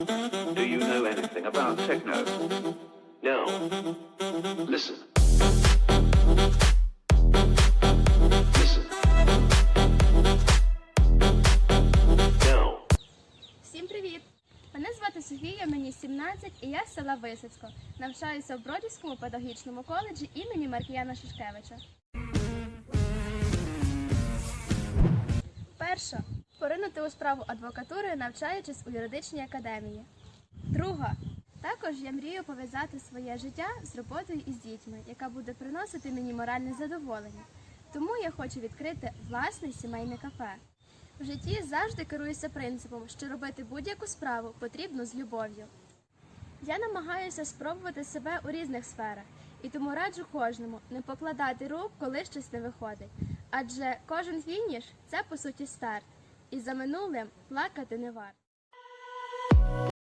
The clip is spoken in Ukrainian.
Do you know anything about techno? No. Listen. Listen. No. Всім привіт! Мене звати Софія, мені 17 і я з села Висоцько. Навчаюся в Бродівському педагогічному коледжі імені Маркіяна Шишкевича. Перша. Поринути у справу адвокатури, навчаючись у юридичній академії. Друга. Також я мрію пов'язати своє життя з роботою із дітьми, яка буде приносити мені моральне задоволення. Тому я хочу відкрити власне сімейне кафе. В житті завжди керуюся принципом, що робити будь-яку справу потрібно з любов'ю. Я намагаюся спробувати себе у різних сферах, і тому раджу кожному не покладати рук, коли щось не виходить. Адже кожен фініш – це, по суті, старт. І за минулим плакати не варто.